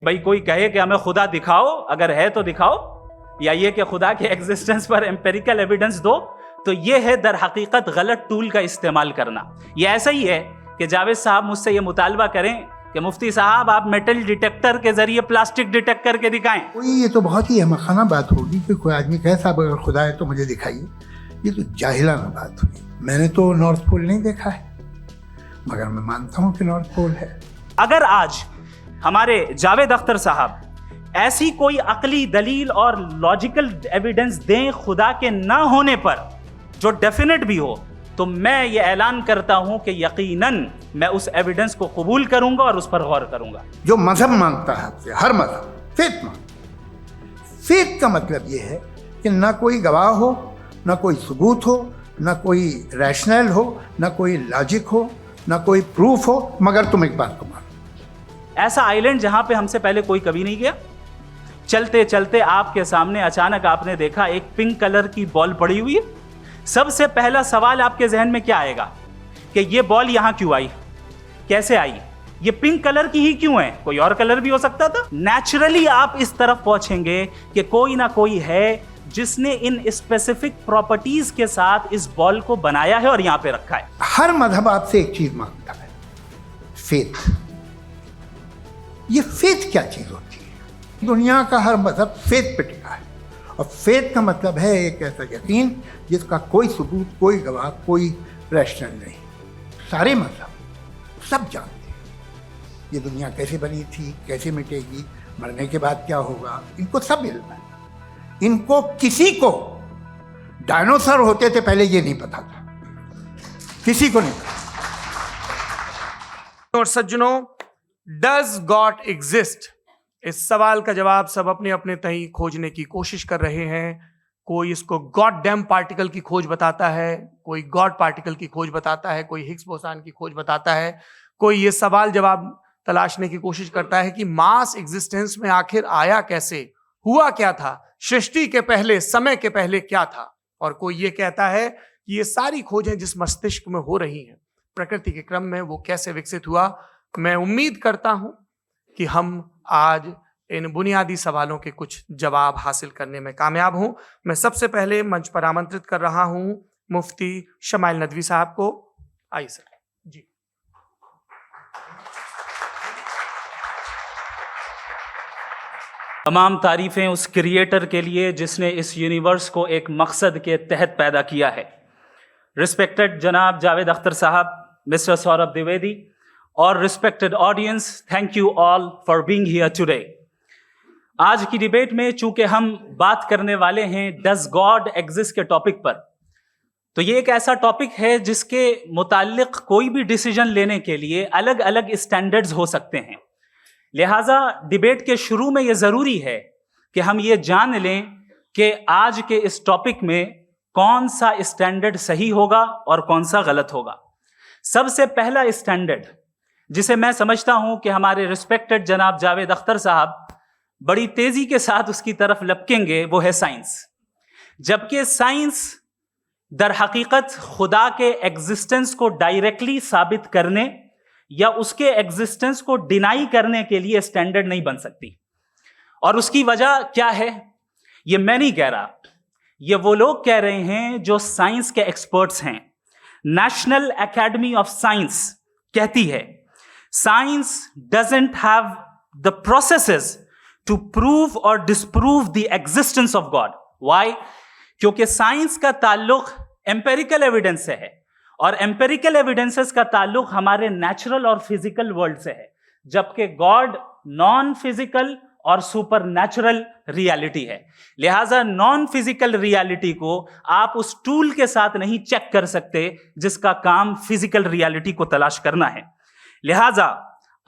भाई कोई कहे कि हमें खुदा दिखाओ, अगर है तो दिखाओ, या ये कि खुदा के एग्जिस्टेंस पर एम्पेरिकल एविडेंस दो, तो ये है दर हकीकत गलत टूल का इस्तेमाल करना। ये ऐसा ही है कि जावेद साहब मुझसे ये मुतालबा करें कि मुफ्ती साहब आप मेटल डिटेक्टर के जरिए प्लास्टिक डिटेक्ट करके दिखाएं। ये तो बहुत ही अहमखाना बात होगी कि कोई आदमी कहे साहब अगर खुदा है तो मुझे दिखाइए। ये तो जाहिलाना बात हुई। मैंने तो नॉर्थ पोल नहीं देखा है, मगर मैं मानता हूँ कि नॉर्थ पोल है। अगर आज हमारे जावेद अख्तर साहब ऐसी कोई अकली दलील और लॉजिकल एविडेंस दें खुदा के ना होने पर, जो डेफिनेट भी हो, तो मैं ये ऐलान करता हूं कि यकीनन मैं उस एविडेंस को कबूल करूंगा और उस पर गौर करूंगा। जो मजहब मांगता है आपसे, हर मजहब फेथ मांगता। फेथ का मतलब ये है कि ना कोई गवाह हो, ना कोई सबूत हो, ना कोई रैशनल हो, ना कोई लॉजिक हो, ना कोई प्रूफ हो, मगर तुम एक बात को मानो। ऐसा आइलैंड जहां पे हमसे पहले कोई कभी नहीं गया। चलते चलते आपके सामने अचानक आपने देखा एक पिंक कलर की बॉल पड़ी हुई है। सबसे पहला सवाल आपके जहन में क्या आएगा कि ये बॉल यहां क्यों आई, कैसे आई, ये पिंक कलर की ही क्यों है, कोई और कलर भी हो सकता था। नेचुरली आप इस तरफ पहुंचेंगे कि कोई ना कोई है जिसने इन स्पेसिफिक प्रॉपर्टीज के साथ इस बॉल को बनाया है और यहां पे रखा है। हर मजहब आपसे एक चीज मांगता है, फेथ। ये फेथ क्या चीज होती है? दुनिया का हर मजहब फेथ पे टिका है, और फेथ का मतलब है एक ऐसा यकीन जिसका कोई सबूत, कोई गवाह, कोई रैशनल नहीं। सारे मजहब सब जानते हैं ये दुनिया कैसे बनी थी, कैसे मिटेगी, मरने के बाद क्या होगा, इनको सब इल्म है। इनको किसी को डायनासोर होते थे पहले ये नहीं पता था, किसी को नहीं पता। और सज्जनों, डज गॉड एग्जिस्ट? इस सवाल का जवाब सब अपने अपने तहीं खोजने की कोशिश कर रहे हैं। कोई इसको गॉड डैम पार्टिकल की खोज बताता है, कोई गॉड पार्टिकल की खोज बताता है, कोई हिग्स बोसान की खोज बताता है, कोई ये सवाल जवाब तलाशने की कोशिश करता है कि मास एग्जिस्टेंस में आखिर आया कैसे, हुआ क्या था, सृष्टि के पहले, समय के पहले क्या था। और कोई ये कहता है कि ये सारी खोजें जिस मस्तिष्क में हो रही हैं प्रकृति के क्रम में, वो कैसे विकसित हुआ। मैं उम्मीद करता हूं कि हम आज इन बुनियादी सवालों के कुछ जवाब हासिल करने में कामयाब हों। मैं सबसे पहले मंच पर आमंत्रित कर रहा हूं मुफ्ती शमाइल नदवी साहब को। आइए सर जी। तमाम तारीफें उस क्रिएटर के लिए जिसने इस यूनिवर्स को एक मकसद के तहत पैदा किया है। रिस्पेक्टेड जनाब जावेद अख्तर साहब, मिस्टर सौरभ द्विवेदी और respected audience, thank you all for being here today. आज की डिबेट में चूंकि हम बात करने वाले हैं डज गॉड एग्जिस्ट के टॉपिक पर, तो ये एक ऐसा टॉपिक है जिसके मुताल्लिक कोई भी डिसीजन लेने के लिए अलग अलग स्टैंडर्ड्स हो सकते हैं। लिहाजा डिबेट के शुरू में ये जरूरी है कि हम ये जान लें कि आज के इस टॉपिक में कौन सा स्टैंडर्ड सही होगा और कौन सा गलत होगा। सबसे पहला स्टैंडर्ड जिसे मैं समझता हूं कि हमारे रिस्पेक्टेड जनाब जावेद अख्तर साहब बड़ी तेजी के साथ उसकी तरफ लपकेंगे, वो है साइंस। जबकि साइंस दर हकीकत खुदा के एग्जिस्टेंस को डायरेक्टली साबित करने या उसके एग्जिस्टेंस को डिनाई करने के लिए स्टैंडर्ड नहीं बन सकती। और उसकी वजह क्या है, ये मैं नहीं कह रहा, ये वो लोग कह रहे हैं जो साइंस के एक्सपर्ट्स हैं। नेशनल एकेडमी ऑफ साइंस कहती है science doesn't have the processes to prove और disprove the existence of God. Why? क्योंकि साइंस का ताल्लुक एम्पेरिकल एविडेंस से है, और एम्पेरिकल एविडेंसेस का ताल्लुक हमारे नेचुरल और फिजिकल वर्ल्ड से है, जबकि गॉड नॉन फिजिकल और सुपर नेचुरल रियलिटी है। लिहाजा नॉन फिजिकल रियलिटी को आप उस टूल के साथ नहीं चेक कर सकते जिसका काम फिजिकल रियलिटी को तलाश करना है। लिहाजा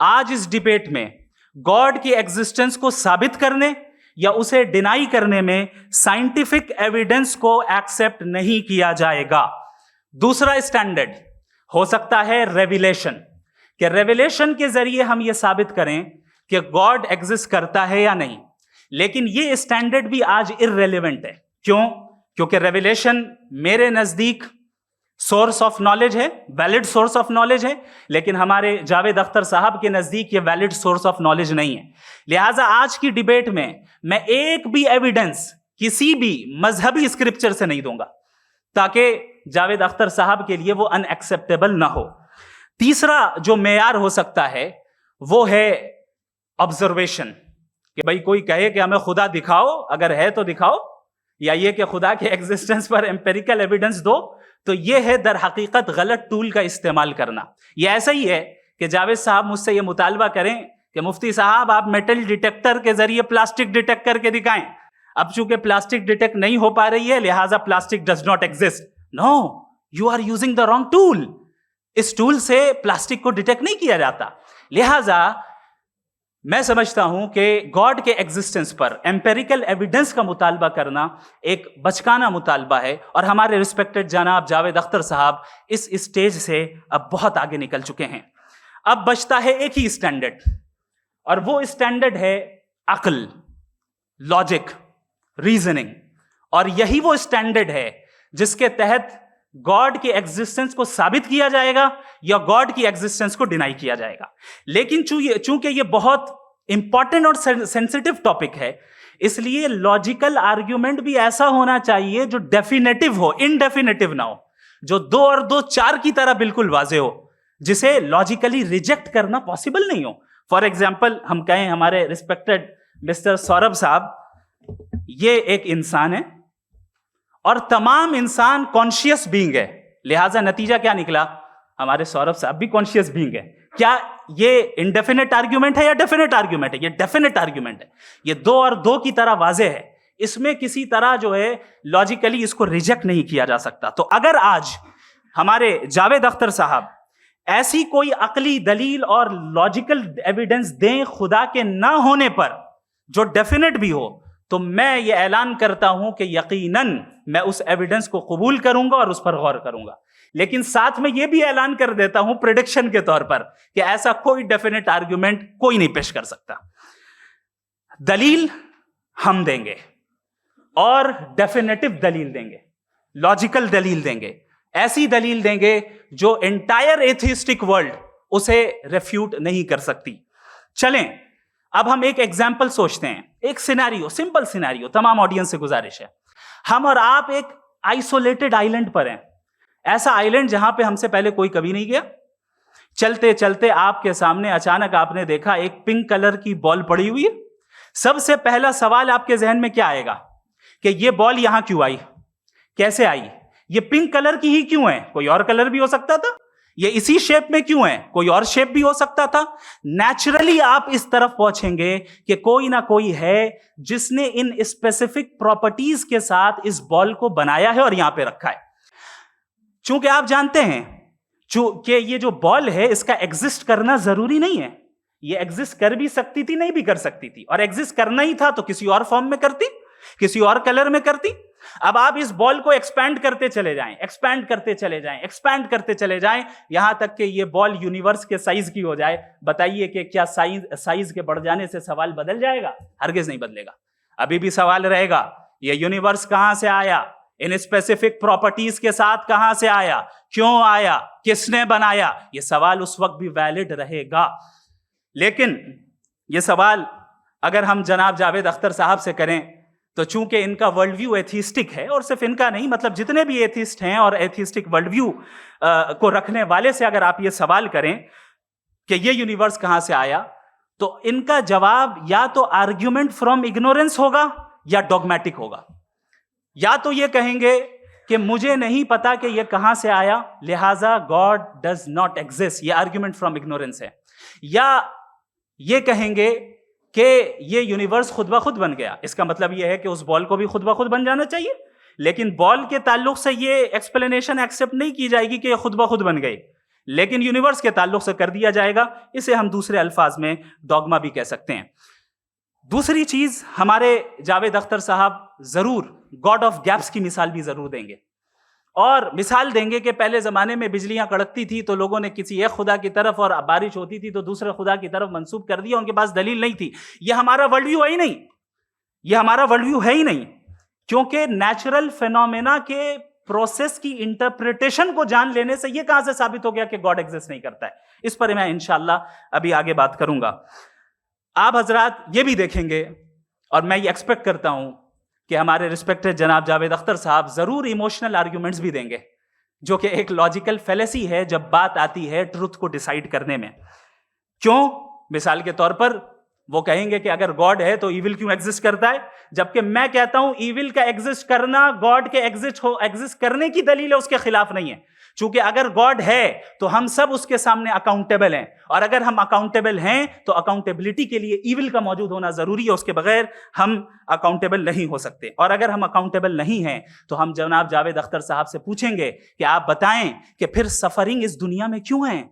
आज इस डिबेट में गॉड की एग्जिस्टेंस को साबित करने या उसे डिनाई करने में साइंटिफिक एविडेंस को एक्सेप्ट नहीं किया जाएगा। दूसरा स्टैंडर्ड हो सकता है रेविलेशन, कि रेविलेशन के जरिए हम यह साबित करें कि गॉड एग्जिस्ट करता है या नहीं। लेकिन यह स्टैंडर्ड भी आज इररेलेवेंट है। क्यों? क्योंकि रेविलेशन मेरे नजदीक सोर्स ऑफ नॉलेज है, वैलिड सोर्स ऑफ नॉलेज है, लेकिन हमारे जावेद अख्तर साहब के नजदीक ये वैलिड सोर्स ऑफ नॉलेज नहीं है। लिहाजा आज की डिबेट में मैं एक भी एविडेंस किसी भी मजहबी स्क्रिप्चर से नहीं दूंगा, ताकि जावेद अख्तर साहब के लिए वो अनएक्सेप्टेबल ना हो। तीसरा जो मेयार हो सकता है वो है ऑब्जर्वेशन, कि भाई कोई कहे कि हमें खुदा दिखाओ, अगर है तो दिखाओ, या ये कि खुदा के एग्जिस्टेंस पर एम्पेरिकल एविडेंस दो, तो ये है दर हकीकत गलत टूल का इस्तेमाल करना। ये ऐसा ही है कि जावेद साहब मुझसे ये मुतालबा करें कि मुफ्ती साहब आप मेटल डिटेक्टर के जरिए प्लास्टिक डिटेक्ट करके दिखाएं। अब चूंकि प्लास्टिक डिटेक्ट नहीं हो पा रही है, लिहाजा plastic does not exist. No, you are using the wrong tool. इस टूल से प्लास्टिक को डिटेक्ट नहीं किया जाता। लिहाजा मैं समझता हूं कि गॉड के एग्जिस्टेंस पर एम्पेरिकल एविडेंस का मुतालबा करना एक बचकाना मुतालबा है, और हमारे रिस्पेक्टेड जनाब जावेद अख्तर साहब इस स्टेज से अब बहुत आगे निकल चुके हैं। अब बचता है एक ही स्टैंडर्ड, और वो स्टैंडर्ड है अक्ल, लॉजिक, रीजनिंग। और यही वो स्टैंडर्ड है जिसके तहत गॉड के एग्जिस्टेंस को साबित किया जाएगा या गॉड की एग्जिस्टेंस को डिनाई किया जाएगा। लेकिन चूंकि ये बहुत इंपॉर्टेंट और सेंसिटिव टॉपिक है, इसलिए लॉजिकल आर्ग्यूमेंट भी ऐसा होना चाहिए जो डेफिनेटिव हो, इनडेफिनेटिव ना हो, जो 2 और 2 4 की तरह बिल्कुल वाजे हो, जिसे लॉजिकली रिजेक्ट करना पॉसिबल नहीं हो। फॉर एग्जाम्पल हम कहें हमारे रिस्पेक्टेड मिस्टर सौरभ साहब, ये एक इंसान है और तमाम इंसान कॉन्शियस बीइंग है, लिहाजा नतीजा क्या निकला, हमारे सौरभ साहब भी कॉन्शियस बीइंग है। क्या ये इनडेफिनेट आर्ग्यूमेंट है या डेफिनेट आर्ग्यूमेंट है? ये डेफिनेट आर्ग्यूमेंट है। ये 2 और 2 की तरह वाजे है, इसमें किसी तरह जो है लॉजिकली इसको रिजेक्ट नहीं किया जा सकता। तो अगर आज हमारे जावेद अख्तर साहब ऐसी कोई अकली दलील और लॉजिकल एविडेंस दें खुदा के ना होने पर जो डेफिनेट भी हो, तो मैं ये ऐलान करता हूं कि यकीनन मैं उस एविडेंस को कबूल करूंगा और उस पर गौर करूंगा। लेकिन साथ में यह भी ऐलान कर देता हूं प्रेडिक्शन के तौर पर कि ऐसा कोई डेफिनेट आर्ग्यूमेंट कोई नहीं पेश कर सकता। दलील हम देंगे और डेफिनेटिव दलील देंगे, लॉजिकल दलील देंगे, ऐसी दलील देंगे जो एंटायर एथिस्टिक वर्ल्ड उसे रेफ्यूट नहीं कर सकती। चलें अब हम एक एग्जाम्पल सोचते हैं, एक सिनेरियो, सिंपल सिनेरियो, तमाम ऑडियंस से गुजारिश है, हम और आप एक आइसोलेटेड आइलैंड पर हैं, ऐसा आइलैंड जहां पे हमसे पहले कोई कभी नहीं गया। चलते चलते आपके सामने अचानक आपने देखा एक पिंक कलर की बॉल पड़ी हुई है। सबसे पहला सवाल आपके जहन में क्या आएगा कि ये बॉल यहां क्यों आई, कैसे आई, ये पिंक कलर की ही क्यों है, कोई और कलर भी हो सकता था, ये इसी शेप में क्यों है, कोई और शेप भी हो सकता था। नेचुरली आप इस तरफ पहुंचेंगे कि कोई ना कोई है जिसने इन स्पेसिफिक प्रॉपर्टीज के साथ इस बॉल को बनाया है और यहां पे रखा है। चूंकि आप जानते हैं कि ये जो बॉल है इसका एग्जिस्ट करना जरूरी नहीं है, ये एग्जिस्ट कर भी सकती थी, नहीं भी कर सकती थी, और एग्जिस्ट करना ही था तो किसी और फॉर्म में करती, किसी और कलर में करती। अब आप इस बॉल को एक्सपैंड करते चले जाएं, एक्सपैंड करते चले जाएं, एक्सपैंड करते चले जाएं, यहां तक कि ये बॉल यूनिवर्स के साइज की हो जाए। बताइए कि क्या साइज के बढ़ जाने से सवाल बदल जाएगा? हरगिज नहीं बदलेगा। अभी भी सवाल रहेगा, ये यूनिवर्स कहां से आया, इन स्पेसिफिक प्रॉपर्टीज के साथ कहां से आया, क्यों आया, किसने बनाया, ये सवाल उस वक्त भी वैलिड रहेगा। लेकिन ये सवाल अगर हम जनाब जावेद अख्तर साहब से करें तो चूंकि इनका वर्ल्ड व्यू एथिस्टिक है, और सिर्फ इनका नहीं, मतलब जितने भी एथिस्ट हैं और एथिस्टिक वर्ल्ड व्यू को रखने वाले से अगर आप ये सवाल करें कि ये यूनिवर्स कहां से आया, तो इनका जवाब या तो आर्ग्यूमेंट फ्रॉम इग्नोरेंस होगा या डॉगमेटिक होगा। या तो ये कहेंगे कि मुझे नहीं पता कि ये कहां से आया, लिहाजा गॉड डज नॉट एग्जिस्ट, ये आर्ग्यूमेंट फ्रॉम इग्नोरेंस है। या ये कहेंगे कि ये यूनिवर्स खुद ब खुद बन गया, इसका मतलब ये है कि उस बॉल को भी खुद ब खुद बन जाना चाहिए। लेकिन बॉल के ताल्लुक से ये एक्सप्लेनेशन एक्सेप्ट नहीं की जाएगी कि ये खुद ब खुद बन गई, लेकिन यूनिवर्स के ताल्लुक से कर दिया जाएगा। इसे हम दूसरे अल्फाज में डॉगमा भी कह सकते हैं। दूसरी चीज, हमारे जावेद अख्तर साहब जरूर गॉड ऑफ गैप्स की मिसाल भी जरूर देंगे, और मिसाल देंगे कि पहले जमाने में बिजलियां कड़कती थी तो लोगों ने किसी एक खुदा की तरफ, और बारिश होती थी तो दूसरे खुदा की तरफ मंसूब कर दिया, उनके पास दलील नहीं थी। यह हमारा वर्ल्ड व्यू है ही नहीं, यह हमारा वर्ल्ड व्यू है ही नहीं, क्योंकि नेचुरल फिनोमेना के प्रोसेस की इंटरप्रिटेशन को जान लेने से यह कहां से साबित हो गया कि गॉड एग्जिस्ट नहीं करता है? इस पर मैं इंशाल्लाह अभी आगे बात करूंगा। आप हजरात ये भी देखेंगे और मैं ये एक्सपेक्ट करता हूं कि हमारे रिस्पेक्टेड जनाब जावेद अख्तर साहब जरूर इमोशनल आर्ग्यूमेंट्स भी देंगे, जो कि एक लॉजिकल फेलेसी है जब बात आती है ट्रुथ को डिसाइड करने में। क्यों? मिसाल के तौर पर वो कहेंगे कि अगर गॉड है तो इविल क्यों एग्जिस्ट करता है, जबकि मैं कहता हूं इविल का एग्जिस्ट करना गॉड के एग्जिस्ट करने की दलील है, उसके खिलाफ नहीं है। चूंकि अगर गॉड है तो हम सब उसके सामने अकाउंटेबल हैं, और अगर हम अकाउंटेबल हैं तो अकाउंटेबिलिटी के लिए इविल का मौजूद होना जरूरी है, उसके बगैर हम अकाउंटेबल नहीं हो सकते। और अगर हम अकाउंटेबल नहीं हैं तो हम जनाब जावेद अख्तर साहब से पूछेंगे कि आप बताएं कि फिर सफरिंग इस दुनिया में क्यों है?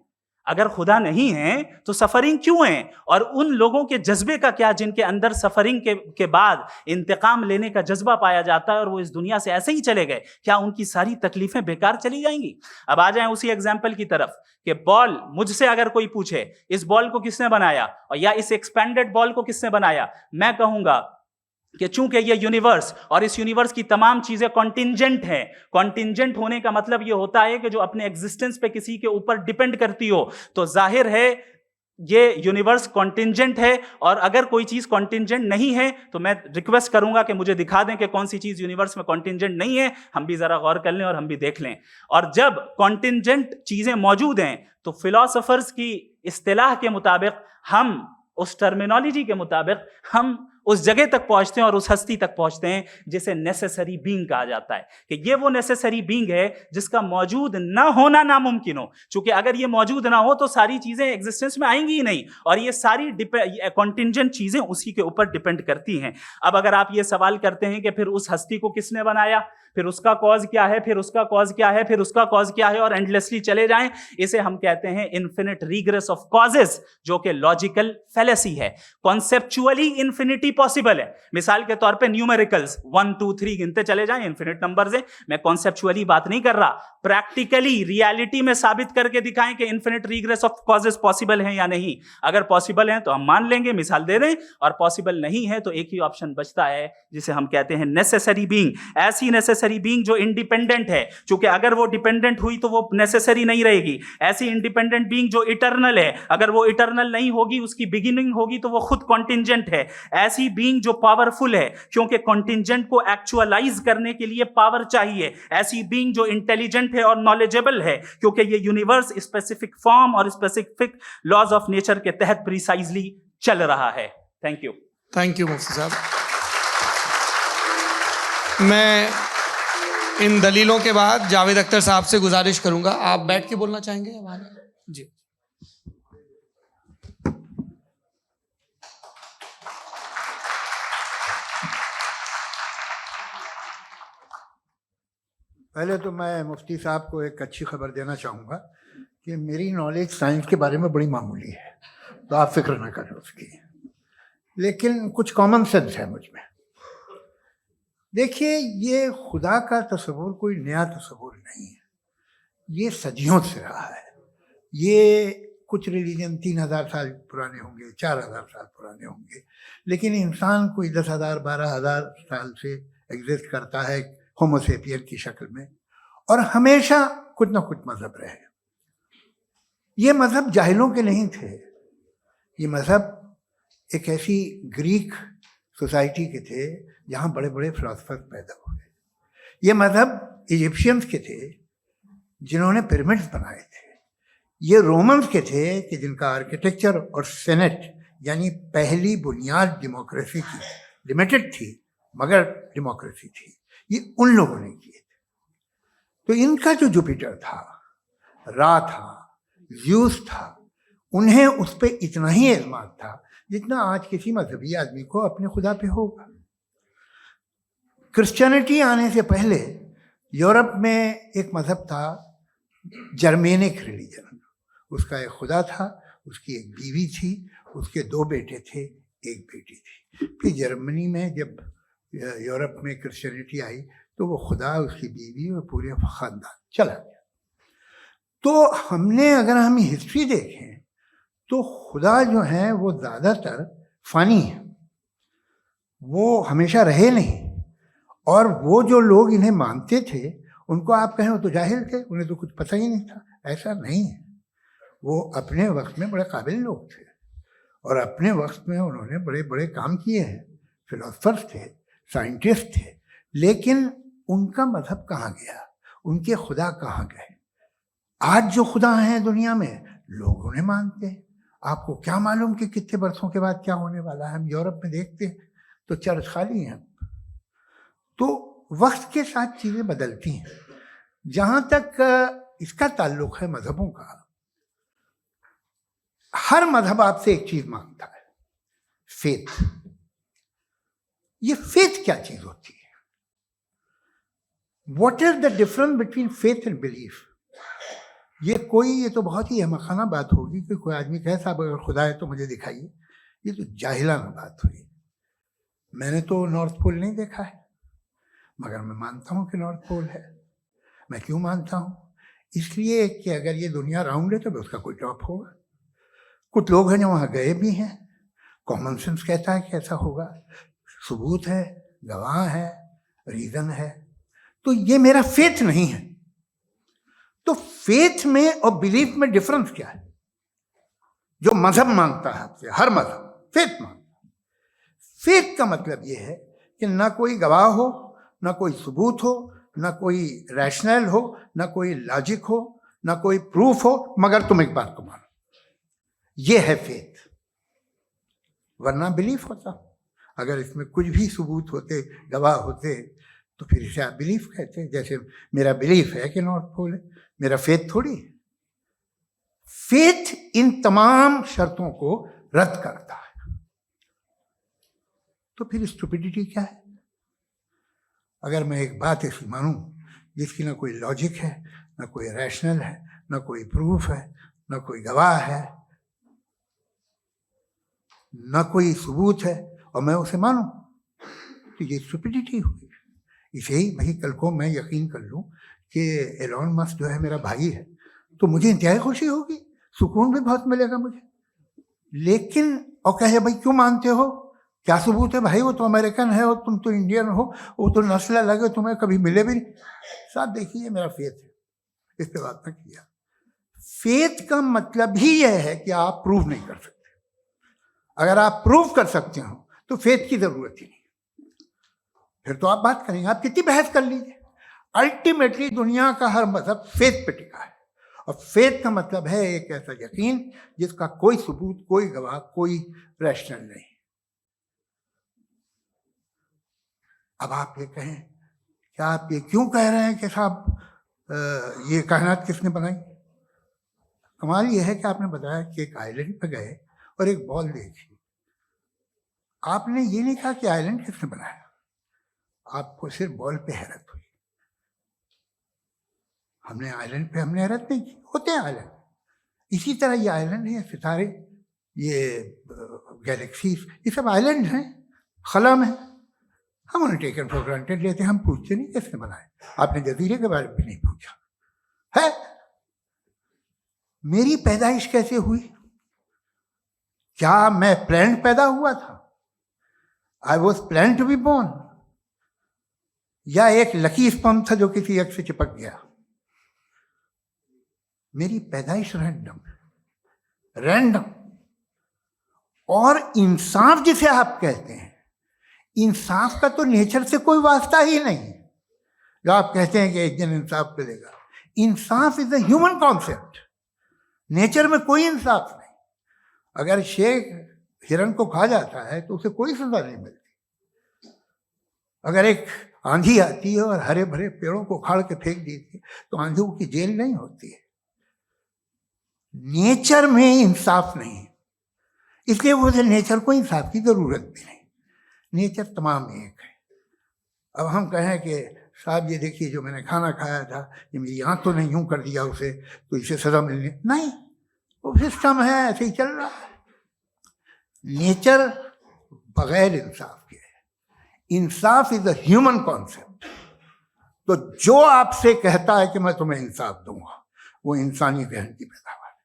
अगर खुदा नहीं है तो सफरिंग क्यों है? और उन लोगों के जज्बे का क्या जिनके अंदर सफरिंग के बाद इंतकाम लेने का जज्बा पाया जाता है और वो इस दुनिया से ऐसे ही चले गए, क्या उनकी सारी तकलीफें बेकार चली जाएंगी? अब आ जाएं उसी एग्जाम्पल की तरफ कि बॉल, मुझसे अगर कोई पूछे इस बॉल को किसने बनाया और या इस एक्सपेंडेड बॉल को किसने बनाया, मैं कहूंगा कि चूंकि ये यूनिवर्स और इस यूनिवर्स की तमाम चीजें कॉन्टिंजेंट हैं। कॉन्टिंजेंट होने का मतलब ये होता है कि जो अपने एग्जिस्टेंस पे किसी के ऊपर डिपेंड करती हो, तो जाहिर है ये यूनिवर्स कॉन्टिंजेंट है। और अगर कोई चीज कॉन्टिंजेंट नहीं है तो मैं रिक्वेस्ट करूंगा कि मुझे दिखा दें कि कौन सी चीज यूनिवर्स में कॉन्टिंजेंट नहीं है, हम भी जरा गौर कर लें और हम भी देख लें। और जब कॉन्टिंजेंट चीजें मौजूद हैं तो फिलोसोफर्स की इस्तिलाह के मुताबिक, हम उस टर्मिनोलॉजी के मुताबिक हम उस जगह तक पहुंचते हैं और उस हस्ती तक पहुंचते हैं जिसे नेसेसरी बीइंग कहा जाता है, कि ये वो नेसेसरी बीइंग है जिसका मौजूद ना होना नामुमकिन हो। क्योंकि अगर ये मौजूद ना हो तो सारी चीजें एग्जिस्टेंस में आएंगी ही नहीं, और ये सारी कॉन्टिंजेंट चीजें उसी के ऊपर डिपेंड करती हैं। अब अगर आप ये सवाल करते हैं कि फिर उस हस्ती को किसने बनाया, फिर उसका कॉज क्या है, फिर उसका कॉज क्या है, फिर उसका कॉज क्या है, और एंडलेसली चले जाएं, इसे हम कहते हैं इन्फिनिट रिग्रेस ऑफ कॉजेस, जो कि लॉजिकल फेलेसी है। कॉन्सेप्चुअली इन्फिनिटी पॉसिबल है। मिसाल के तौर पे न्यूमेरिकल्स 1 2 3 गिनते चले जाएं, इन्फिनिट नंबर्स हैं। मैं कॉन्सेप्चुअली बात नहीं कर रहा, प्रैक्टिकली रियलिटी में साबित करके दिखाएं कि infinite regress of causes possible है या नहीं। अगर पॉसिबल है तो हम मान लेंगे, मिसाल दे दें, और पॉसिबल नहीं है तो एक ही ऑप्शन बचता है जिसे हम कहते हैं नेसेसरी बीइंग। ऐसी नेसेसरी बीइंग जो इंडिपेंडेंट है, क्योंकि अगर वो डिपेंडेंट हुई तो वो नेसेसरी नहीं रहेगी। ऐसी इंडिपेंडेंट बीइंग जो इटर्नल है, अगर वो इटर्नल नहीं होगी, उसकी बिगिनिंग होगी, तो वो खुद कॉन्टिंजेंट है। ऐसी बीइंग जो पावरफुल है, क्योंकि कॉन्टिंजेंट को एक्चुअलाइज करने के लिए पावर चाहिए। ऐसी बीइंग जो इंटेलिजेंट है और नॉलेजेबल है, क्योंकि ये यूनिवर्स स्पेसिफिक फॉर्म और स्पेसिफिक लॉज ऑफ नेचर के तहत प्रिसाइजली चल रहा है। Thank you. थैंक यू मुफ्ती साहब। मैं इन दलीलों के बाद जावेद अख्तर साहब से गुजारिश करूंगा, आप बैठ के बोलना चाहेंगे हमारे? जी। पहले तो मैं मुफ्ती साहब को एक अच्छी खबर देना चाहूँगा कि मेरी नॉलेज साइंस के बारे में बड़ी मामूली है, तो आप फिक्र ना करें उसकी, लेकिन कुछ कॉमन सेंस है मुझ में। देखिए, ये खुदा का तस्वुर कोई नया तस्वुर नहीं है, ये सदियों से रहा है। ये कुछ रिलीजन 3000 साल पुराने होंगे, 4000 साल पुराने होंगे, लेकिन इंसान कोई 10,000 12,000 साल से एग्जिस्ट करता है होमो सेपियन की शक्ल में, और हमेशा कुछ ना कुछ मजहब रहे। ये मजहब जाहिलों के नहीं थे, ये मजहब एक ऐसी ग्रीक सोसाइटी के थे जहाँ बड़े बड़े फिलोसफर पैदा हुए। ये मजहब इजिप्शियंस के थे जिन्होंने पिरामिड्स बनाए थे। ये रोमन्स के थे कि जिनका आर्किटेक्चर और सेनेट यानी पहली बुनियाद डेमोक्रेसी की, लिमिटेड थी मगर डेमोक्रेसी थी, ये उन लोगों ने किए थे। तो इनका जो जुपिटर था, रा था, ज़्यूस था, उन्हें उस पर इतना ही एतमाद था जितना आज किसी मजहबी आदमी को अपने खुदा पे होगा। क्रिश्चियनिटी आने से पहले यूरोप में एक मजहब था, जर्मेनिक रिलीजन। उसका एक खुदा था, उसकी एक बीवी थी, उसके 2 बेटे थे, एक बेटी थी। फिर जर्मनी में जब यूरोप में क्रिश्चियनिटी आई तो वो खुदा, उसकी बीवी और पूरे ख़ानदान चला गया। तो अगर हम हिस्ट्री देखें तो खुदा जो हैं वो ज़्यादातर फ़ानी है, वो हमेशा रहे नहीं। और वो जो लोग इन्हें मानते थे उनको आप कहें वो तो जाहिल थे, उन्हें तो कुछ पता ही नहीं था। ऐसा नहीं है, वो अपने वक्त में बड़े काबिल लोग थे और अपने वक्त में उन्होंने बड़े बड़े काम किए हैं, फिलोसफर्स थे, साइंटिस्ट थे, लेकिन उनका मजहब कहाँ गया, उनके खुदा कहाँ गए? आज जो खुदा हैं दुनिया में लोग उन्हें मानते हैं। आपको क्या मालूम कि कितने बरसों के बाद क्या होने वाला है? हम यूरोप में देखते हैं तो चर्च खाली हैं। तो वक्त के साथ चीज़ें बदलती हैं। जहाँ तक इसका ताल्लुक है मजहबों का, हर मजहब आपसे एक चीज मांगता है, फेथ। ये फेथ क्या चीज होती है? What is the difference between faith and belief? ये तो बहुत ही अहमकाना बात होगी कि कोई आदमी कहे साहब अगर खुदा है तो मुझे दिखाइए। ये तो जाहिलाना बात हुई। मैंने तो नॉर्थ पोल नहीं देखा है, मगर मैं मानता हूँ कि नॉर्थ पोल है। मैं क्यों मानता हूँ? इसलिए कि अगर ये दुनिया राउंड है तो उसका कोई टॉप होगा। कुछ लोग हैं जो वहाँ गए भी हैं, कॉमन सेंस कहता है कि ऐसा होगा, सबूत है, गवाह है, रीजन है। तो ये मेरा फेथ नहीं है। तो फेथ में और बिलीफ में डिफरेंस क्या है? जो मजहब मांगता है आपसे, हर मजहब फेथ मांगता है। फेथ का मतलब ये है कि ना कोई गवाह हो, ना कोई सबूत हो, ना कोई रैशनल हो, ना कोई लॉजिक हो, ना कोई प्रूफ हो, मगर तुम एक बात को मानो। ये है फेथ। वरना बिलीफ होता। अगर इसमें कुछ भी सबूत होते, गवाह होते, तो फिर इसे आप बिलीफ कहते। जैसे मेरा बिलीफ है कि नॉर्थ पोल है, मेरा फेथ थोड़ी है। फेथ इन तमाम शर्तों को रद्द करता है। तो फिर स्टुपिडिटी क्या है? अगर मैं एक बात ऐसी मानूं जिसकी ना कोई लॉजिक है, ना कोई रैशनल है, ना कोई प्रूफ है, ना कोई गवाह है, ना कोई सबूत है, और मैं उसे मानूं, तो ये स्टुपिडिटी हुई। इसे ही भाई कल को मैं यकीन कर लूं कि एलॉन मस्क जो है मेरा भाई है, तो मुझे इंतहाई खुशी होगी, सुकून भी बहुत मिलेगा मुझे। लेकिन और कहे भाई क्यों मानते हो, क्या सबूत है? भाई वो तो अमेरिकन है और तुम तो इंडियन हो, वो तो नस्ल अलग है, तुम्हें कभी मिले भी नहीं। साहब देखिए मेरा फेथ है, इस पे बात ना किया। फेथ का मतलब ही यह है कि आप प्रूव नहीं कर सकते। अगर आप प्रूव कर सकते हो तो फेथ की जरूरत ही नहीं, फिर तो आप बात करेंगे, आप कितनी बहस कर लीजिए। अल्टीमेटली दुनिया का हर मजहब फेथ पे टिका है, और फेथ का मतलब है एक ऐसा यकीन जिसका कोई सबूत, कोई गवाह, कोई रैशनल नहीं। अब आप ये कहें, क्या आप ये क्यों कह रहे हैं कि साहब ये कायनात किसने बनाई? कमाल ये है कि आपने बताया कि एक आइलैंड पे गए और एक बॉल देखी। आपने ये नहीं कहा कि आइलैंड किसने बनाया, आपको सिर्फ बॉल पे हैरत हुई। हमने आइलैंड पे हमने हैरत नहीं की, होते हैं आइलैंड। इसी तरह ये आइलैंड है, सितारे, ये गैलेक्सीज, ये सब आइलैंड हैं, खला में। हम उन्हें टेकन फॉर ग्रांटेड लेते हैं, हम पूछते नहीं किसने बनाए। आपने जजीरे के बारे में भी नहीं पूछा है। मेरी पैदाइश कैसे हुई? क्या मैं प्लान्ड पैदा हुआ था? I was plan to be born, या एक लकी स्पर्म था जो किसी एग से चिपक गया? मेरी पैदाइश रैंडम। और इंसाफ जिसे आप कहते हैं, इंसाफ का तो नेचर से कोई वास्ता ही नहीं। जो आप कहते हैं कि एक दिन इंसाफ मिलेगा, इंसाफ is a human concept. Nature में कोई इंसाफ नहीं। अगर शेर हिरन को खा जाता है तो उसे कोई सजा नहीं मिलती। अगर एक आंधी आती है और हरे भरे पेड़ों को उखाड़ के फेंक देती है तो आंधियों की जेल नहीं होती है। नेचर में इंसाफ नहीं, इसलिए मुझे नेचर को इंसाफ की जरूरत भी नहीं। नेचर तमाम एक है। अब हम कहें कि साहब ये देखिए जो मैंने खाना खाया था, ये मेरी आंख तो नहीं यूं कर दिया उसे, तो इसे सजा मिलनी नहीं, वो सिस्टम है, ऐसे ही चल रहा है। नेचर बगैर इंसाफ के है। इंसाफ इज अ ह्यूमन कॉन्सेप्ट। तो जो आपसे कहता है कि मैं तुम्हें इंसाफ दूंगा, वो इंसानी जहन की पैदावार है।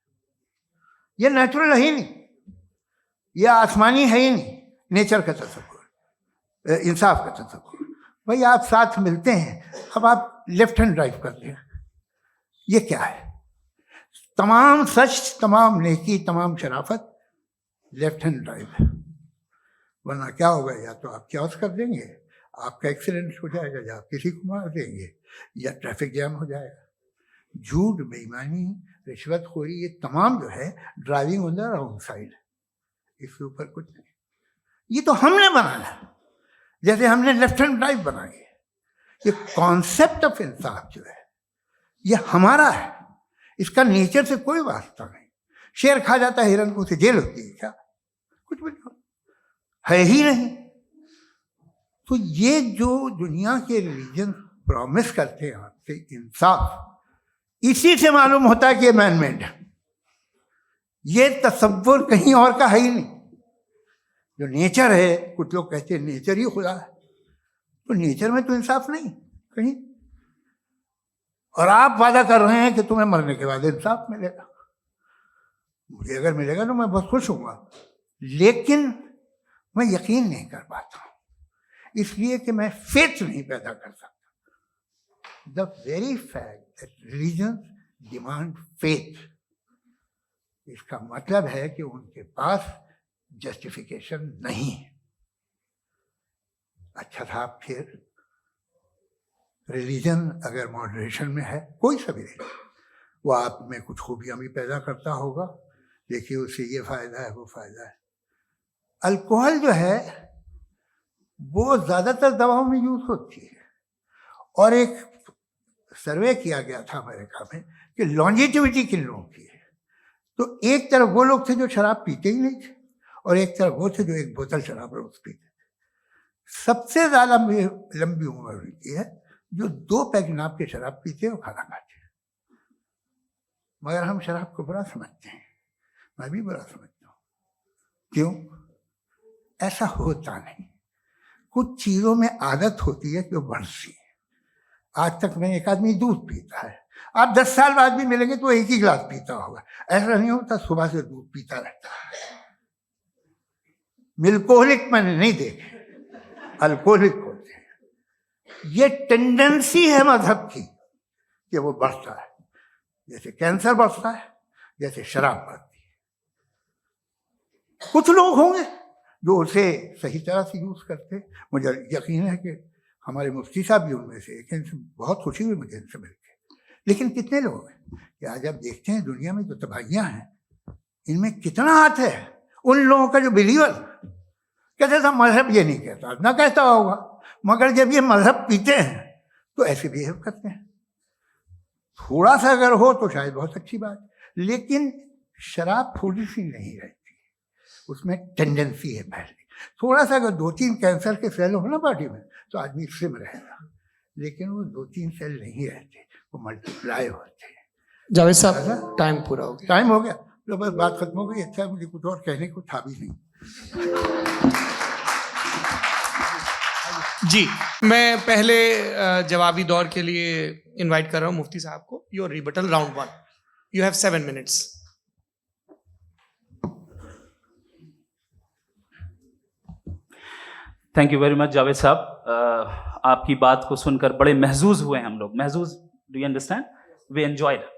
ये नेचुरल है ही नहीं, ये आसमानी है ही नहीं। नेचर का तसव्वुर, इंसाफ का तसव्वुर भाई आप साथ मिलते हैं, अब आप लेफ्ट हैंड ड्राइव करते हैं, ये क्या है? तमाम सच, तमाम नेकी, तमाम शराफत लेफ्ट हैंड ड्राइव है। वरना क्या होगा, या तो आप क्रॉस कर देंगे, आपका एक्सीडेंट हो जाएगा, या आप किसी को मार देंगे, या ट्रैफिक जैम हो जाएगा। झूठ, बेईमानी, रिश्वतखोरी, ये तमाम जो है driving on the wrong side, इसके ऊपर कुछ नहीं। ये तो हमने बनाया, जैसे हमने लेफ्ट हैंड ड्राइव बनाई है। ये कॉन्सेप्ट ऑफ इंसाफ जो है ये हमारा है, इसका नेचर से कोई वास्ता नहीं। शेर खा जाता है हिरन को, उसे जेल होती है क्या? कुछ भी नहीं, है ही नहीं। तो ये जो दुनिया के रिलीजन प्रॉमिस करते हैं आपसे इंसाफ, इसी से मालूम होता है कि मैन मेड है। ये तसव्वुर कहीं और का है ही नहीं। जो नेचर है, कुछ लोग कहते हैं नेचर ही खुदा है, तो नेचर में तो इंसाफ नहीं कहीं। और आप वादा कर रहे हैं कि तुम्हें मरने के बाद इंसाफ मिलेगा। मुझे अगर मिलेगा तो मैं बहुत खुश होऊंगा, लेकिन मैं यकीन नहीं कर पाता हूँ, इसलिए कि मैं फेथ नहीं पैदा कर सकता। The very fact that religion demand faith, इसका मतलब है कि उनके पास जस्टिफिकेशन नहीं है। अच्छा साहब, फिर रिलीजन अगर मॉडरेशन में है, कोई सा भी नहीं, वो आप में कुछ खूबियां भी पैदा करता होगा। देखिए उससे ये फायदा है, वो फायदा है। अल्कोहल जो है वो ज़्यादातर दवाओं में यूज होती है, और एक सर्वे किया गया था अमेरिका में कि लॉन्जेटिविटी किन लोगों की है। तो एक तरफ वो लोग थे जो शराब पीते ही नहीं थे, और एक तरफ वो थे जो एक बोतल शराब रोज पीते थे। सबसे ज़्यादा लंबी उम्र उनकी है जो 2 पैक नाप के शराब पीते और खाना खाते हैं। मगर हम शराब को बुरा समझते हैं, मैं भी बुरा समझता हूँ। क्यों? ऐसा होता नहीं। कुछ चीज़ों में आदत होती है कि वो बढ़ती है। आज तक में एक आदमी दूध पीता है, आप 10 साल बाद भी मिलेंगे तो एक ही गिलास पीता होगा। ऐसा नहीं होता, सुबह से दूध पीता रहता है। मिल्कोहलिक मैंने नहीं देखे, अल्कोहलिक होते हैं। ये टेंडेंसी है मजहब की कि वो बढ़ता है, जैसे कैंसर बढ़ता है, जैसे शराब बढ़ती है। कुछ लोग होंगे जो उसे सही तरह से यूज करते। मुझे यकीन है कि हमारे मुफ्ती साहब भी उनमें से एक हैं, इनसे बहुत खुशी हुई मुझे इनसे मिलकर। लेकिन कितने लोग हैं कि आज आप देखते हैं दुनिया में जो तबाहियां हैं, इनमें कितना हाथ है उन लोगों का जो बिलीवर कहते था मजहब ये नहीं कहता, ना कहता होगा, मगर जब ये मजहब पीते हैं तो ऐसे बिहेव करते हैं। थोड़ा सा अगर हो तो शायद बहुत अच्छी बात, लेकिन शराब थोड़ी सी नहीं रहती, उसमें टेंडेंसी है पहले। थोड़ा सा अगर 2-3 कैंसर के सेल हो ना बॉडी में तो आदमी सिम रहेगा, लेकिन वो 2-3 सेल नहीं रहते, वो मल्टीप्लाई होते हैं। जावेद साहब, टाइम पूरा हो गया। टाइम हो गया तो बस बात खत्म हो गई। अच्छा, मुझे कुछ और कहने को था भी नहीं। जी, मैं पहले जवाबी दौर के लिए इनवाइट कर रहा हूं मुफ्ती साहब को। Your rebuttal round 1, you have 7 minutes। Thank you very much Javed साहब। आपकी बात को सुनकर बड़े महजूज हुए हम लोग। महजूज, do you understand? We enjoyed.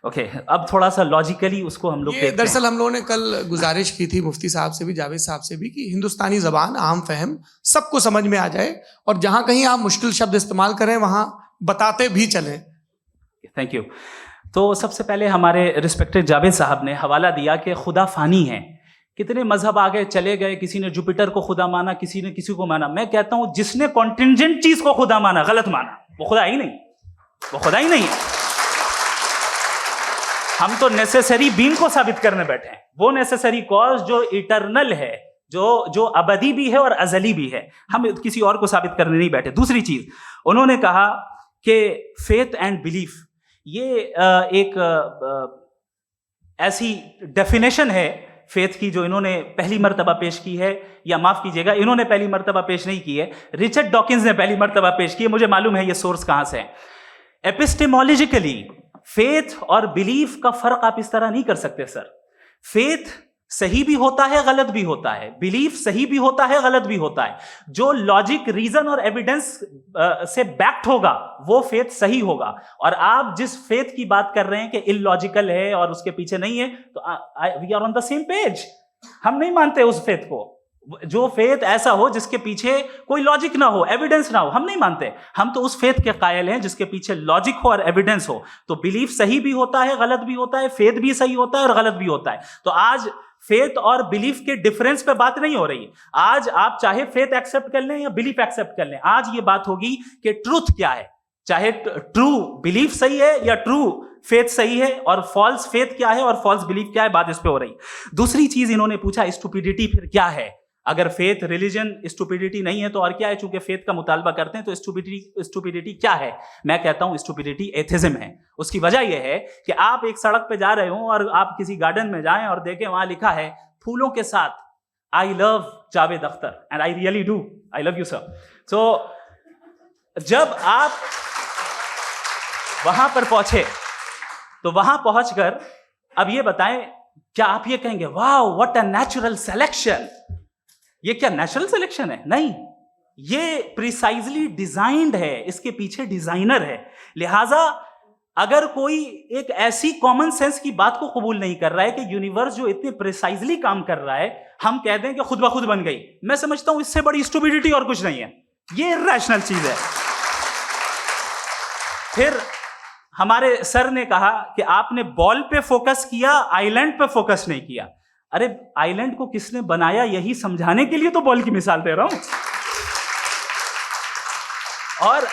Okay, अब थोड़ा सा लॉजिकली उसको हम लोग देखते हैं। दरअसल हम लोगों ने कल गुजारिश की थी मुफ्ती साहब से भी, जावेद साहब से भी, कि हिंदुस्तानी जबान आम फहम सबको समझ में आ जाए, और जहां कहीं आप मुश्किल शब्द इस्तेमाल करें वहां बताते भी चलें। Thank you. तो सबसे पहले हमारे रिस्पेक्टेड जावेद साहब ने हवाला दिया कि खुदा फानी है। कितने मजहब आगे चले गए, किसी ने जुपिटर को खुदा माना, किसी ने किसी को माना। मैं कहता हूं जिसने कॉन्टिंजेंट चीज को खुदा माना, गलत माना, वो खुदा ही नहीं, वो खुदा ही नहीं है। हम तो नेसेसरी बीइंग को साबित करने बैठे हैं, वो नेसेसरी कॉज जो इटरनल है, जो अबदी भी है और अजली भी है। हम किसी और को साबित करने नहीं बैठे। दूसरी चीज, उन्होंने कहा कि फेथ एंड बिलीफ, ये एक ऐसी डेफिनेशन है फेथ की जो इन्होंने पहली मर्तबा पेश की है, या माफ कीजिएगा, इन्होंने पहली मर्तबा पेश नहीं की है, रिचर्ड डॉकिंस ने पहली मर्तबा पेश की है। मुझे मालूम है ये सोर्स कहां से है। एपिस्टेमोलॉजिकली फेथ और बिलीफ का फर्क आप इस तरह नहीं कर सकते सर। फेथ सही भी होता है, गलत भी होता है, बिलीफ सही भी होता है, गलत भी होता है। जो लॉजिक, रीजन और एविडेंस से बैक्ड होगा वो फेथ सही होगा। और आप जिस फेथ की बात कर रहे हैं कि इलॉजिकल है और उसके पीछे नहीं है, तो we are on the same page. हम नहीं मानते उस फेथ को। जो फेथ ऐसा हो जिसके पीछे कोई लॉजिक ना हो, एविडेंस ना हो, हम नहीं मानते। हम तो उस फेथ के कायल हैं जिसके पीछे लॉजिक हो और एविडेंस हो। तो बिलीफ सही भी होता है, गलत भी होता है, फेथ भी सही होता है और गलत भी होता है। तो आज फेथ और बिलीफ के डिफरेंस पे बात नहीं हो रही। आज आप चाहे फेथ एक्सेप्ट कर लें या बिलीफ एक्सेप्ट कर लें, आज ये बात होगी कि ट्रूथ क्या है। चाहे ट्रू बिलीफ सही है या ट्रू फेथ सही है, और फॉल्स फेथ क्या है और फॉल्स बिलीफ क्या है, बात इस पे हो रही। दूसरी चीज इन्होंने पूछा, स्टुपिडिटी फिर क्या है? अगर फेथ, रिलीजन स्टुपिडिटी नहीं है तो और क्या है? चूंकि फेथ का मुतालबा करते हैं तो स्टुपिडिटी क्या है? मैं कहता हूं स्टुपिडिटी एथिज्म है। उसकी वजह यह है कि आप एक सड़क पे जा रहे हो और आप किसी गार्डन में जाएं और देखें वहां लिखा है फूलों के साथ, I love Javed Akhtar and I really do, I love you sir. So जब आप वहां पर पहुंचे तो वहां पहुंचकर अब ये बताएं, क्या आप ये कहेंगे wow what a natural selection? ये क्या नेचुरल सिलेक्शन है? नहीं, ये प्रिसाइजली डिजाइंड है, इसके पीछे डिजाइनर है। लिहाजा अगर कोई एक ऐसी कॉमन सेंस की बात को कबूल नहीं कर रहा है कि यूनिवर्स जो इतने प्रिसाइजली काम कर रहा है, हम कह दें कि खुद ब खुद बन गई, मैं समझता हूं इससे बड़ी स्टुपिडिटी और कुछ नहीं है। ये इरैशनल चीज है। फिर हमारे सर ने कहा कि आपने बॉल पे फोकस किया, आइलैंड पे फोकस नहीं किया। अरे आइलैंड को किसने बनाया, यही समझाने के लिए तो बॉल की मिसाल दे रहा हूं। और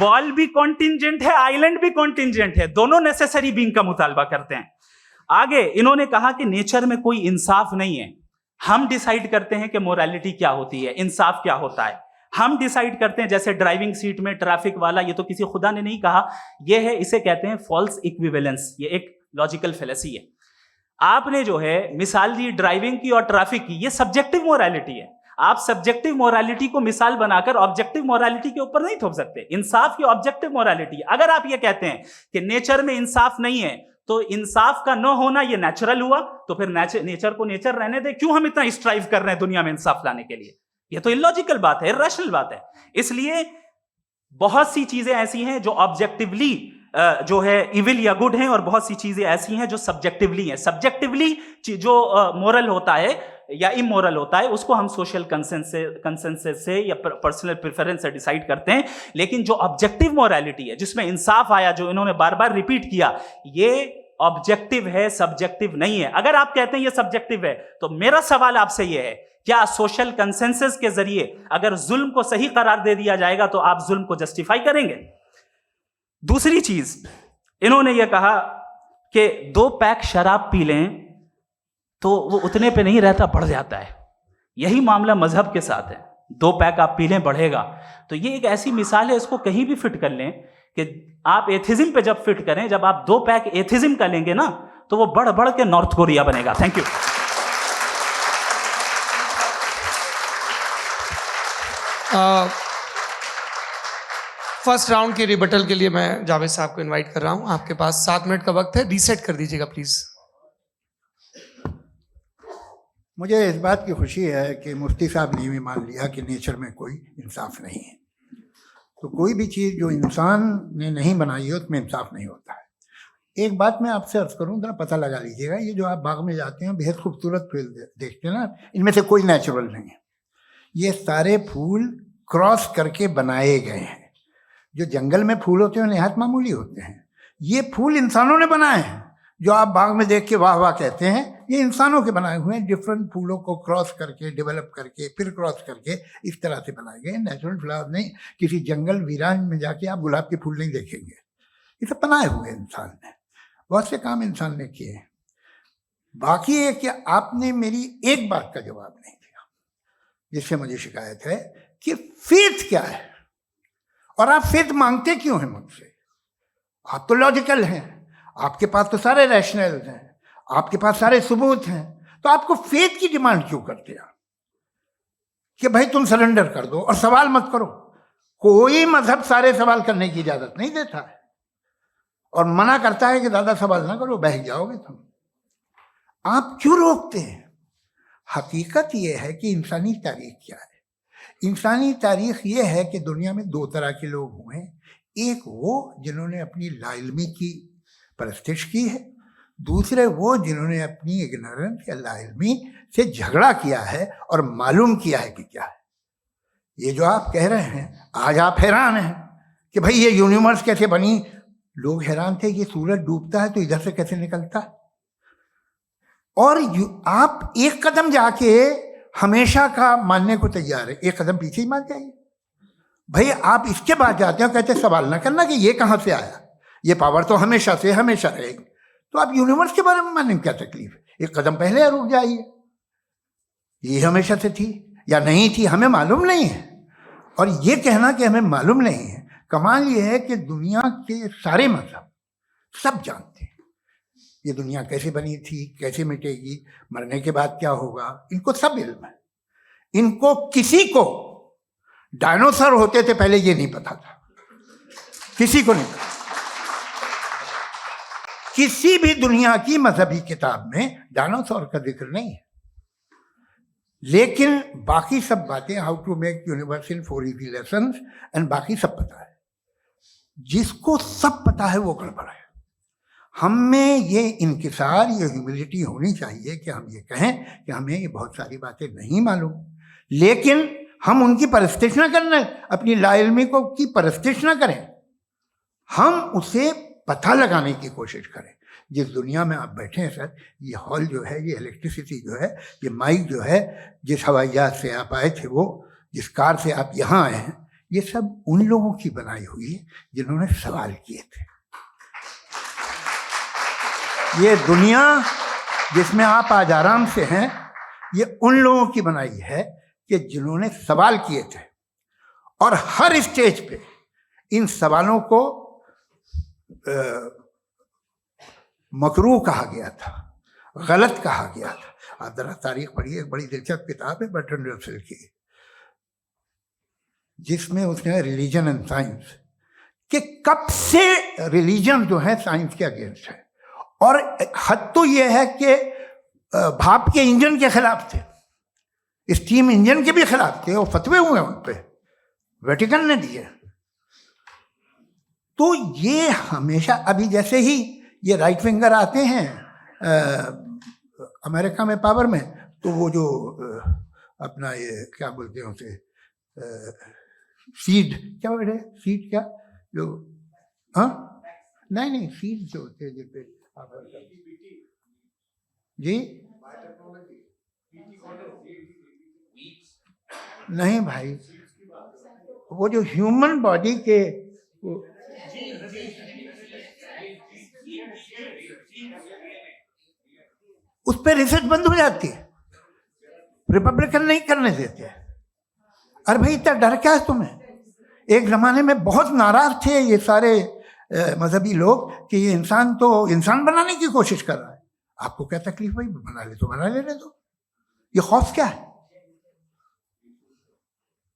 बॉल भी कॉन्टिंजेंट है, आइलैंड भी कॉन्टिंजेंट है, दोनों नेसेसरी बीइंग का मुतालबा करते हैं। आगे इन्होंने कहा कि नेचर में कोई इंसाफ नहीं है। हम डिसाइड करते हैं कि मोरालिटी क्या होती है, इंसाफ क्या होता है। हम डिसाइड करते हैं, जैसे ड्राइविंग सीट में ट्रैफिक वाला, ये तो किसी खुदा ने नहीं कहा, ये है, इसे कहते हैं फॉल्स इक्विवेलेंस। ये एक लॉजिकल फेलेसी है। आपने जो है मिसाल दी ड्राइविंग की और ट्रैफिक की, ये सब्जेक्टिव मोरालिटी है। आप सब्जेक्टिव मोरालिटी को मिसाल बनाकर ऑब्जेक्टिव मोरालिटी के ऊपर नहीं थोप सकते। इंसाफ की ऑब्जेक्टिव मोरालिटी है। अगर आप ये कहते हैं कि नेचर में इंसाफ नहीं है, तो इंसाफ का न होना ये नेचुरल हुआ, तो फिर नेचर को नेचर रहने दे। क्यों हम इतना स्ट्राइव कर रहे हैं दुनिया में इंसाफ लाने के लिए? ये तो इलॉजिकल बात है, इरैशनल बात है। इसलिए बहुत सी चीजें ऐसी हैं जो ऑब्जेक्टिवली जो है इविल या गुड हैं, और बहुत सी चीजें ऐसी हैं जो सब्जेक्टिवली हैं। सब्जेक्टिवली जो मोरल होता है या इमोरल होता है, उसको हम सोशल कंसेंसस से या पर्सनल प्रेफरेंस से डिसाइड करते हैं। लेकिन जो ऑब्जेक्टिव मोरालिटी है, जिसमें इंसाफ आया, जो इन्होंने बार बार रिपीट किया, ये ऑब्जेक्टिव है, सब्जेक्टिव नहीं है। अगर आप कहते हैं ये सब्जेक्टिव है, तो मेरा सवाल आपसे ये है, क्या सोशल कंसेंसस के जरिए अगर जुल्म को सही करार दे दिया जाएगा तो आप जुल्म को जस्टिफाई करेंगे? दूसरी चीज इन्होंने ये कहा कि 2 पैक शराब पी लें तो वो उतने पे नहीं रहता, बढ़ जाता है। यही मामला मजहब के साथ है। 2 पैक आप पी लें, बढ़ेगा। तो ये एक ऐसी मिसाल है, इसको कहीं भी फिट कर लें कि आप एथिज्म पे जब फिट करें, जब आप 2 पैक एथिज्म का लेंगे ना, तो वो बढ़ बढ़ के नॉर्थ कोरिया बनेगा। Thank you. फर्स्ट राउंड के रिबटल के लिए मैं जावेद साहब को इनवाइट कर रहा हूं। आपके पास 7 मिनट का वक्त है, रीसेट कर दीजिएगा प्लीज। मुझे इस बात की खुशी है कि मुफ्ती साहब ने भी मान लिया कि नेचर में कोई इंसाफ नहीं है। तो कोई भी चीज़ जो इंसान ने नहीं बनाई है उसमें इंसाफ नहीं होता है। एक बात मैं आपसे अर्ज करूँ, जरा पता लगा लीजिएगा, ये जो आप बाग में जाते हैं बेहद खूबसूरत फूल देखते हैं ना, इनमें से कोई नेचुरल नहीं है। ये सारे फूल क्रॉस करके बनाए गए हैं। जो जंगल में फूल होते हैं निहायत मामूली होते हैं। ये फूल इंसानों ने बनाए हैं। जो आप बाग में देख के वाह वाह कहते हैं, ये इंसानों के बनाए हुए हैं। डिफरेंट फूलों को क्रॉस करके, डेवलप करके, फिर क्रॉस करके इस तरह से बनाए गए। नेचुरल फ्लावर नहीं। किसी जंगल वीरान में जाके आप गुलाब के फूल नहीं देखेंगे। ये सब बनाए हुए इंसान ने, बहुत से काम इंसान ने किए। बाकी है कि आपने मेरी एक बात का जवाब नहीं दिया, जिससे मुझे शिकायत है कि फेथ क्या है और आप फेथ मांगते क्यों हैं मुझसे? आप तो लॉजिकल हैं, आपके पास तो सारे रैशनल हैं, आपके पास सारे सबूत हैं, तो आपको फेथ की डिमांड क्यों करते हैं कि भाई तुम सरेंडर कर दो और सवाल मत करो? कोई मजहब सारे सवाल करने की इजाजत नहीं देता है और मना करता है कि ज़्यादा सवाल ना करो, बह जाओगे तुम। आप क्यों रोकते हैं? हकीकत ये है कि इंसानी तारीख क्या है। इंसानी तारीख ये है कि दुनिया में दो तरह के लोग हुए हैं। एक वो जिन्होंने अपनी लाइल्मी की परस्तिश की है, दूसरे वो जिन्होंने अपनी इग्नोरेंस या लाइल्मी से झगड़ा किया है और मालूम किया है कि क्या है। ये जो आप कह रहे हैं, आज आप हैरान हैं कि भाई ये यूनिवर्स कैसे बनी। लोग हैरान थे कि सूरज डूबता है तो इधर से कैसे निकलता है। और आप एक कदम जाके हमेशा का मानने को तैयार है, एक कदम पीछे ही मान जाइए। भाई आप इसके बाद जाते हो, कहते सवाल ना करना कि ये कहाँ से आया, ये पावर तो हमेशा से हमेशा रहेगी। तो आप यूनिवर्स के बारे में मानने में क्या तकलीफ है? एक कदम पहले रुक जाइए। ये हमेशा से थी या नहीं थी हमें मालूम नहीं है। और ये कहना कि हमें मालूम नहीं है, कमाल ये है कि दुनिया के सारे मजहब सब जानते हैं ये दुनिया कैसे बनी थी, कैसे मिटेगी, मरने के बाद क्या होगा, इनको सब इल्म है। इनको किसी को डायनासोर होते थे पहले ये नहीं पता था, किसी को नहीं पता। किसी भी दुनिया की मजहबी किताब में डायनासोर का जिक्र नहीं है। लेकिन बाकी सब बातें, how to make universe in 4 easy lessons and बाकी सब पता है। जिसको सब पता है वो गड़बड़ है। हम में ये इंकिसार, ये ह्यूमिलिटी होनी चाहिए कि हम ये कहें कि हमें ये बहुत सारी बातें नहीं मालूम, लेकिन हम उनकी परस्तिश न करें, अपनी लाइल्मी को की परस्तिश न करें, हम उसे पता लगाने की कोशिश करें। जिस दुनिया में आप बैठे हैं सर, ये हॉल जो है, ये इलेक्ट्रिसिटी जो है, ये माइक जो है, जिस हवाई जहाज से आप आए थे, वो जिस कार से आप यहाँ आए हैं, ये सब उन लोगों की बनाई हुई है जिन्होंने सवाल किए थे। ये दुनिया जिसमें आप आज आराम से हैं, ये उन लोगों की बनाई है कि जिन्होंने सवाल किए थे। और हर स्टेज पे इन सवालों को मकरूह कहा गया था, गलत कहा गया था। आप जरा तारीख पढ़िए, एक बड़ी दिलचस्प किताब है बर्ट्रैंड रसेल की, जिसमें उसने रिलीजन एंड साइंस कि कब से रिलीजन जो है साइंस के अगेंस्ट है। और हद तो ये है कि भाप के इंजन के खिलाफ थे, स्टीम इंजन के भी खिलाफ थे, और फतवे हुए उन पे, वेटिकन ने दिए। तो ये हमेशा, अभी जैसे ही ये राइट विंगर आते हैं अमेरिका में पावर में, तो वो जो अपना ये क्या बोलते हैं उसे, सीड क्या वर्ड है, सीड क्या जो, हाँ नहीं सीड जो होते हैं जिसपे जी, नहीं भाई, वो जो ह्यूमन बॉडी के उस पर रिसर्च बंद हो जाती है, रिपब्लिकन नहीं करने देते। अरे भाई इतना डर क्या है तुम्हें? एक जमाने में बहुत नाराज थे ये सारे मजहबी लोग कि ये इंसान तो इंसान बनाने की कोशिश कर रहा है। आपको क्या तकलीफ भाई, बना ले तो बना लेने दो, ये खौफ क्या है?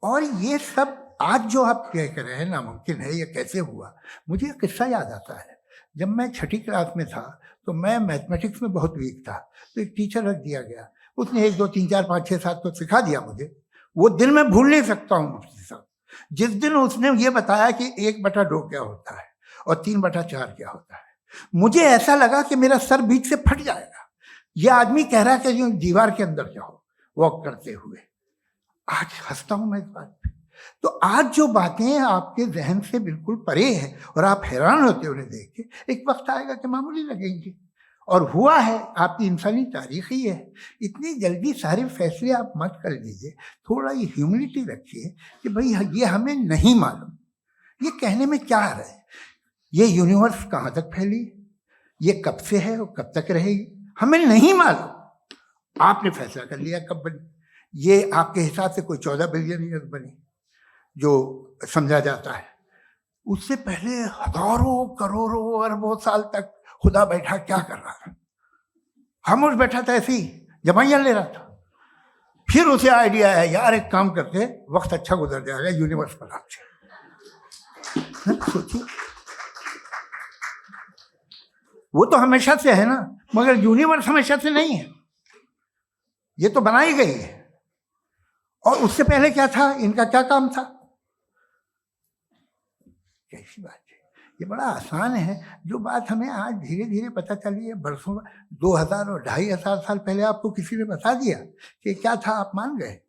और ये सब आज जो आप कह रहे हैं नामुमकिन है, ये कैसे हुआ? मुझे एक किस्सा याद आता है। जब मैं 6ठी क्लास में था तो मैं मैथमेटिक्स में बहुत वीक था, तो एक टीचर रख दिया गया। उसने 1 2 3 4 5 6 7 तो सिखा दिया मुझे। वो दिन मैं भूल नहीं सकता हूँ मुफ्ती साहब, जिस दिन उसने ये बताया कि 1/2 क्या होता है और 3/4 क्या होता है। मुझे ऐसा लगा कि मेरा सर बीच से फट जाएगा। यह आदमी कह रहा है कि जो दीवार के अंदर जाओ वॉक करते हुए। आज हंसता हूं मैं इस बात पे। तो आज जो बातें आपके जहन से बिल्कुल परे है और आप हैरान होते हो उन्हें देख के, एक वक्त आएगा कि मामूली लगेंगे। और हुआ है, आपकी इंसानी तारीख ही है। इतनी जल्दी सारे फैसले आप मत कर लीजिए, थोड़ा ये ह्यूमिलिटी रखिए कि भाई ये हमें नहीं मालूम। ये कहने में क्या आ रहा है? ये यूनिवर्स कहाँ तक फैली, ये कब से है और कब तक रहेगी, हमें नहीं मालूम। आपने फैसला कर लिया कब बनी। ये आपके हिसाब से कोई 14 बिलियन ईयर बनी जो समझा जाता है। उससे पहले हजारों करोड़ों अरबों साल तक खुदा बैठा क्या कर रहा था? खामोश बैठा था, ऐसे ही जमाइयाँ ले रहा था। फिर उसे आइडिया है, यार एक काम करते, वक्त अच्छा गुजर जाएगा, यूनिवर्स बनाते। सोचिए, वो तो हमेशा से है ना, मगर यूनिवर्स हमेशा से नहीं है। ये तो बनाई गई है। और उससे पहले क्या था, इनका क्या काम था? कैसी बात है, ये बड़ा आसान है। जो बात हमें आज धीरे धीरे पता चली है, बरसों 2000 और 2500 साल पहले आपको किसी ने बता दिया कि क्या था, आप मान गए,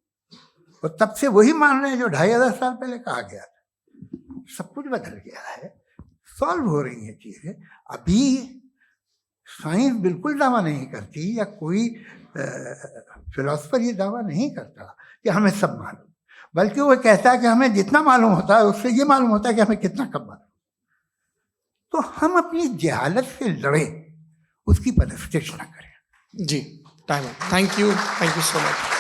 और तब से वही मान रहे हैं जो 2500 साल पहले कहा गया था। सब कुछ बदल गया है, सॉल्व हो रही हैं चीजें। अभी साइंस बिल्कुल दावा नहीं करती, या कोई फिलोसफर ये दावा नहीं करता कि हमें सब मालूम, बल्कि वो कहता है कि हमें जितना मालूम होता है उससे ये मालूम होता है कि हमें कितना कम मालूम। तो हम अपनी जहालत से लड़े, उसकी परस्तिश न करें। जी, time. Thank you so much.